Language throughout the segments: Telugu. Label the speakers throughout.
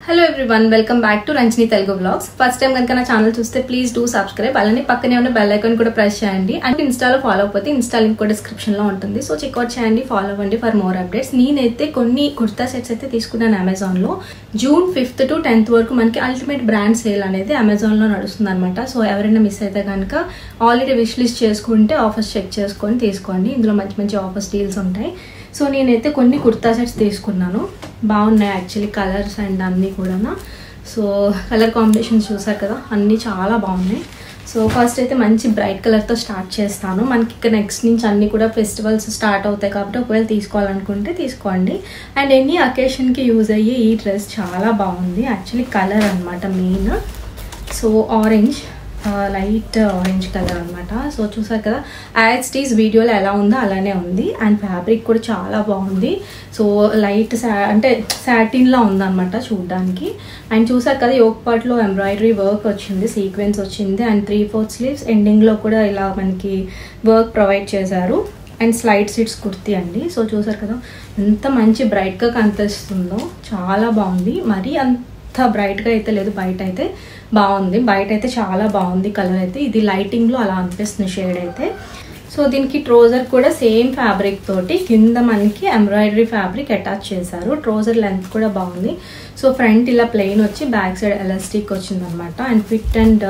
Speaker 1: Hello everyone, welcome back to Ranjini Telugu Vlogs. First time ganaka na channel chuste please do subscribe. Alani pakkane unna bell icon kuda press cheyandi. And Insta lo follow avvopothe Insta link kuda description lo untundi. So check out cheyandi, follow avvandi for more updates. Neenaithe konni kurta sets aithe teeskunnanu Amazon lo. June 5th to 10th varaku manaki ultimate brand sale anedi Amazon lo nadustundi anamata. So evaraina miss aithe ganaka already wish list cheskunte offers check cheskoni teeskondi. Indulo manchi offers deals untayi. So నేనైతే కొన్ని కుర్తా సెట్స్ తీసుకున్నాను, బాగున్నాయి యాక్చువల్లీ కలర్స్ అండ్ అన్నీ కూడా. సో కలర్ కాంబినేషన్స్ చూసారు కదా, అన్నీ చాలా బాగున్నాయి. సో ఫస్ట్ అయితే మంచి బ్రైట్ కలర్తో స్టార్ట్ చేస్తాను. మనకి ఇక్కడ నెక్స్ట్ నుంచి అన్నీ కూడా ఫెస్టివల్స్ స్టార్ట్ అవుతాయి కాబట్టి ఒకవేళ తీసుకోవాలనుకుంటే తీసుకోండి. అండ్ ఎనీ అకేషన్కి యూజ్ అయ్యే ఈ డ్రెస్ చాలా బాగుంది యాక్చువల్లీ, కలర్ అనమాట main. So orange, light orange colour అనమాట. సో చూసారు కదా, యాజ్ టీజ్ వీడియోలో ఎలా ఉందో అలానే ఉంది. అండ్ ఫ్యాబ్రిక్ కూడా చాలా బాగుంది. సో లైట్ అంటే సాటిన్లా ఉందన్నమాట చూడడానికి. అండ్ చూసారు కదా, యోక్ పార్ట్లో ఎంబ్రాయిడరీ వర్క్ వచ్చింది, సీక్వెన్స్ వచ్చింది. అండ్ 3/4 స్లీవ్స్ ఎండింగ్లో కూడా ఇలా మనకి వర్క్ ప్రొవైడ్ చేశారు. అండ్ స్లైడ్ సీట్స్ కుర్తీ అండి. సో చూసారు కదా ఎంత మంచి బ్రైట్గా కనిపిస్తుందో, చాలా బాగుంది. మరీ అంత బ్రైట్గా అయితే లేదు, బయట అయితే బాగుంది. బయట అయితే చాలా బాగుంది కలర్ అయితే. ఇది లైటింగ్లో అలా అనిపిస్తుంది షేడ్ అయితే. సో దీనికి ట్రోజర్ కూడా సేమ్ ఫ్యాబ్రిక్ తోటి కింద మనకి ఎంబ్రాయిడరీ ఫ్యాబ్రిక్ అటాచ్ చేశారు. ట్రోజర్ లెంత్ కూడా బాగుంది. సో ఫ్రంట్ ఇలా ప్లెయిన్ వచ్చి బ్యాక్ సైడ్ ఎలాస్టిక్ వచ్చింది అనమాట. అండ్ ఫిట్ అండ్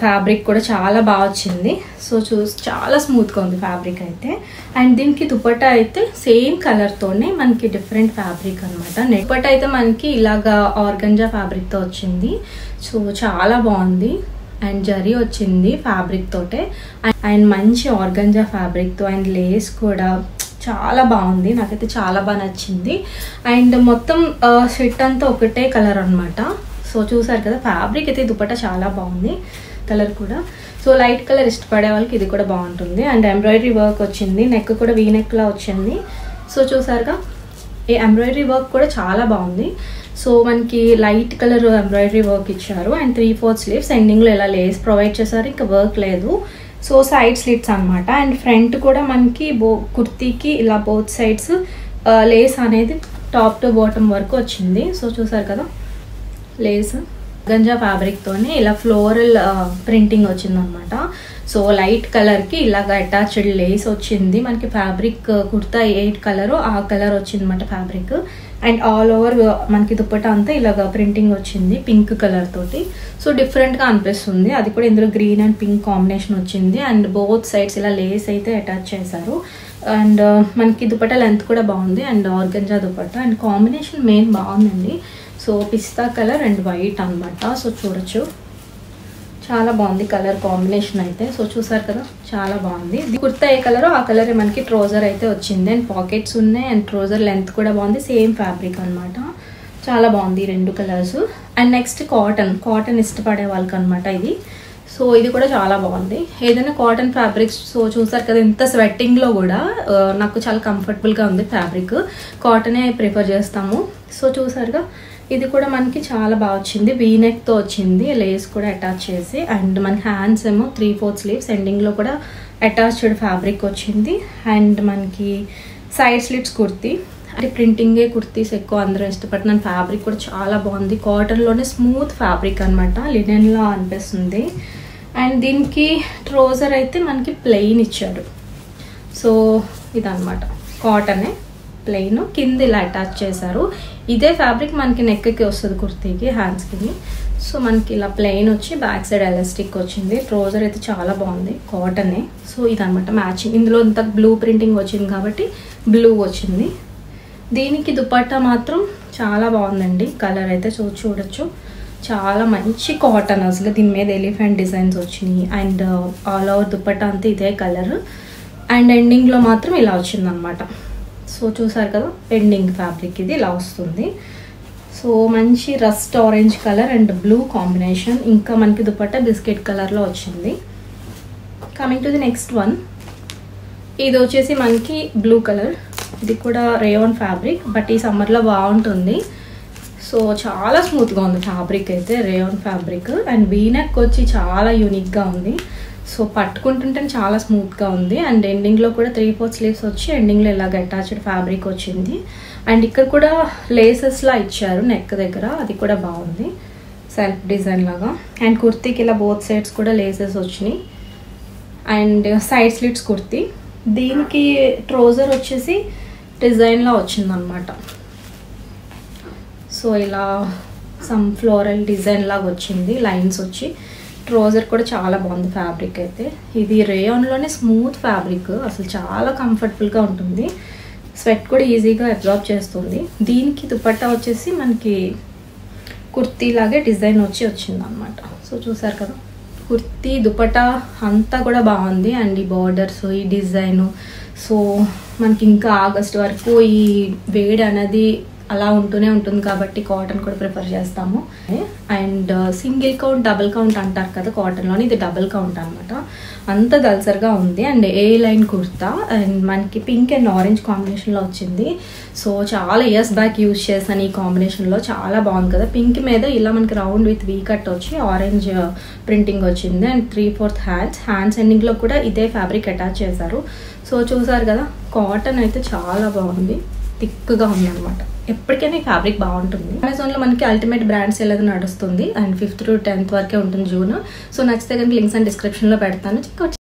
Speaker 1: ఫ్యాబ్రిక్ కూడా చాలా బాగా వచ్చింది. సో చాలా స్మూత్గా ఉంది ఫ్యాబ్రిక్ అయితే. అండ్ దీనికి దుపట్టా అయితే సేమ్ కలర్తోనే మనకి డిఫరెంట్ ఫ్యాబ్రిక్ అనమాట. దుపట్టా అయితే మనకి ఇలాగా ఆర్గంజా ఫ్యాబ్రిక్తో వచ్చింది. సో చాలా బాగుంది. అండ్ జరీ వచ్చింది ఫ్యాబ్రిక్ తోటే. అండ్ మంచి ఆర్గంజా ఫ్యాబ్రిక్తో అండ్ లేస్ కూడా చాలా బాగుంది, నాకైతే చాలా బాగా నచ్చింది. అండ్ మొత్తం సెట్ అంతా ఒకటే కలర్ అనమాట. సో చూసారు కదా, ఫ్యాబ్రిక్ అయితే దుపట్టా చాలా బాగుంది, కలర్ కూడా. సో లైట్ కలర్ ఇష్టపడే వాళ్ళకి ఇది కూడా బాగుంటుంది. అండ్ ఎంబ్రాయిడరీ వర్క్ వచ్చింది, నెక్ కూడా వీ నెక్లా వచ్చింది. సో చూసారుగా, ఈ ఎంబ్రాయిడరీ వర్క్ కూడా చాలా బాగుంది. సో మనకి లైట్ కలర్ ఎంబ్రాయిడరీ వర్క్ ఇచ్చారు. అండ్ 3/4 స్లీవ్స్ ఎండింగ్లో ఇలా లేస్ ప్రొవైడ్ చేశారు, ఇంకా వర్క్ లేదు. సో సైడ్ స్లిట్స్ అనమాట. అండ్ ఫ్రంట్ కూడా మనకి కుర్తీకి ఇలా బోత్ సైడ్స్ లేస్ అనేది టాప్ టు బాటమ్ వరకు వచ్చింది. సో చూసారు కదా, లేస్ గంజా ఫ్యాబ్రిక్తోనే ఇలా ఫ్లోరల్ ప్రింటింగ్ వచ్చింది అనమాట. సో లైట్ కలర్కి ఇలాగ అటాచ్డ్ లేస్ వచ్చింది. మనకి ఫ్యాబ్రిక్ కుర్తా ఏ కలరో ఆ కలర్ వచ్చింది అనమాట ఫ్యాబ్రిక్. అండ్ ఆల్ ఓవర్ మనకి దుప్పటా అంతా ఇలాగ ప్రింటింగ్ వచ్చింది పింక్ కలర్ తోటి. సో డిఫరెంట్గా అనిపిస్తుంది. అది కూడా ఇందులో గ్రీన్ అండ్ పింక్ కాంబినేషన్ వచ్చింది. అండ్ బోత్ సైడ్స్ ఇలా లేస్ అయితే అటాచ్ చేశారు. అండ్ మనకి దుపట్టా లెంత్ కూడా బాగుంది. And organza dupatta and combination main బాగుందండి. సో పిస్తా కలర్ అండ్ వైట్ అనమాట. సో చూడొచ్చు, చాలా బాగుంది కలర్ కాంబినేషన్ అయితే. సో చూసారు కదా, చాలా బాగుంది. కుర్తా ఏ కలరో ఆ కలరే మనకి ట్రోజర్ అయితే వచ్చింది. అండ్ పాకెట్స్ ఉన్నాయి. అండ్ ట్రోజర్ లెంత్ కూడా బాగుంది, సేమ్ ఫ్యాబ్రిక్ అనమాట. చాలా బాగుంది ఈ రెండు కలర్స్. అండ్ నెక్స్ట్ కాటన్ ఇష్టపడే వాళ్ళకి అనమాట ఇది. సో ఇది కూడా చాలా బాగుంది, ఏదైనా కాటన్ ఫ్యాబ్రిక్స్. సో చూసారు కదా, ఇంత స్వెట్టింగ్లో కూడా నాకు చాలా కంఫర్టబుల్గా ఉంది ఫ్యాబ్రిక్. కాటనే ప్రిఫర్ చేస్తాము. సో చూసారుగా, ఇది కూడా మనకి చాలా బాగా వచ్చింది, వీనెక్తో వచ్చింది, లేస్ కూడా అటాచ్ చేసి. అండ్ మనకి హ్యాండ్స్ ఏమో 3/4 స్లీవ్స్ ఎండింగ్లో కూడా అటాచ్డ్ ఫ్యాబ్రిక్ వచ్చింది. అండ్ మనకి సైడ్ స్లిట్స్ కుర్తీ అంటే ప్రింటింగే కుర్తీస్ ఎక్కువ అందరూ ఇష్టపడుతున్నాను. ఫ్యాబ్రిక్ కూడా చాలా బాగుంది, కాటన్లోనే స్మూత్ ఫ్యాబ్రిక్ అనమాట, లినెన్లా అనిపిస్తుంది. అండ్ దీనికి ట్రోజర్ అయితే మనకి ప్లెయిన్ ఇచ్చాడు. సో ఇదనమాట, కాటనే ప్లెయిన్, కింద ఇలా అటాచ్ చేశారు. ఇదే ఫ్యాబ్రిక్ మనకి నెక్కి వస్తుంది కుర్తీకి, హ్యాండ్స్కి. సో మనకి ఇలా ప్లెయిన్ వచ్చి బ్యాక్ సైడ్ ఎలాస్టిక్ వచ్చింది. ట్రోజర్ అయితే చాలా బాగుంది, కాటనే. సో ఇదనమాట మ్యాచింగ్. ఇందులో ఇంత బ్లూ ప్రింటింగ్ వచ్చింది కాబట్టి బ్లూ వచ్చింది. దీనికి దుపట్టా మాత్రం చాలా బాగుందండి, కలర్ అయితే చూడొచ్చు, చాలా మంచి కాటన్. అసలు దీని మీద ఎలిఫెంట్ డిజైన్స్ వచ్చినాయి. అండ్ ఆల్ ఓవర్ దుపట్టా అంతా ఇదే కలర్. అండ్ ఎండింగ్లో మాత్రం ఇలా వచ్చిందనమాట. సో చూసారు కదా, ఎండింగ్ ఫ్యాబ్రిక్ ఇది ఇలా వస్తుంది. సో మంచి rust orange colour and blue combination. ఇంకా మనకి దుపట్టా బిస్కెట్ కలర్లో వచ్చింది. Coming to the next one, ఇది వచ్చేసి మనకి బ్లూ కలర్. ఇది కూడా రేయాన్ ఫ్యాబ్రిక్, బట్ ఈ సమ్మర్లో బాగుంటుంది. సో చాలా స్మూత్గా ఉంది ఫ్యాబ్రిక్ అయితే, రేయాన్ ఫ్యాబ్రిక్. అండ్ వీనెక్ వచ్చి చాలా యూనిక్గా ఉంది. సో పట్టుకుంటుంటే చాలా స్మూత్గా ఉంది. అండ్ ఎండింగ్లో కూడా 3/4 స్లీవ్స్ వచ్చి ఎండింగ్లో ఇలాగ అటాచ్డ్ ఫ్యాబ్రిక్ వచ్చింది. అండ్ ఇక్కడ కూడా లేసెస్లా ఇచ్చారు నెక్ దగ్గర, అది కూడా బాగుంది సెల్ఫ్ డిజైన్ లాగా. అండ్ కుర్తీకి ఇలా బోత్ సైడ్స్ కూడా లేసెస్ వచ్చినాయి. అండ్ సైడ్ స్లిట్స్ కుర్తీ, దీనికి ట్రౌజర్ వచ్చేసి డిజైన్లా వచ్చిందనమాట. సో ఇలా సమ్ ఫ్లోరల్ డిజైన్ లాగా వచ్చింది, లైన్స్ వచ్చి. ట్రౌజర్ కూడా చాలా బాగుంది ఫ్యాబ్రిక్ అయితే. ఇది రేయాన్లోనే స్మూత్ ఫ్యాబ్రిక్, అసలు చాలా కంఫర్టబుల్గా ఉంటుంది. స్వెట్ కూడా ఈజీగా అబ్జార్బ్ చేస్తుంది. దీనికి దుపట్టా వచ్చేసి మనకి కుర్తీ లాగే డిజైన్ వచ్చింది అనమాట. సో చూసారు కదా, కుర్తీ దుపట్టా అంతా కూడా బాగుంది. అండ్ ఈ బార్డర్స్, ఈ డిజైను, సో మనకి ఇంకా ఆగస్ట్ వరకు ఈ వేడి అనేది అలా ఉంటూనే ఉంటుంది కాబట్టి కాటన్ కూడా ప్రిఫర్ చేస్తాము. And single count double count అంటారు కదా కాటన్లోని, ఇది డబుల్ కౌంట్ అనమాట. అంత దల్సర్గా ఉంది. And A line kurta, and మనకి పింక్ అండ్ ఆరెంజ్ కాంబినేషన్లో వచ్చింది. సో చాలా ఇయర్స్ బ్యాక్ యూజ్ చేశాను ఈ కాంబినేషన్లో, చాలా బాగుంది కదా. పింక్ మీద ఇలా మనకి రౌండ్ విత్ వీ కట్ వచ్చి ఆరెంజ్ ప్రింటింగ్ వచ్చింది. అండ్ 3/4 హ్యాండ్స్ ఎండింగ్లో కూడా ఇదే ఫ్యాబ్రిక్ అటాచ్ చేశారు. సో చూసారు కదా, కాటన్ అయితే చాలా బాగుంది, థిక్గా ఉంది అనమాట. ఎప్పటికైనా ఈ ఫ్యాబ్రిక్ బాగుంటుంది. అమెజాన్లో మనకి అల్టిమేట్ బ్రాండ్ సేల్ అది నడుస్తుంది. అండ్ 5th to 10th వరకే ఉంటుంది జూన్. సో నచ్చితే కనుక లింక్స్ అండ్ డిస్క్రిప్షన్లో పెడతాను.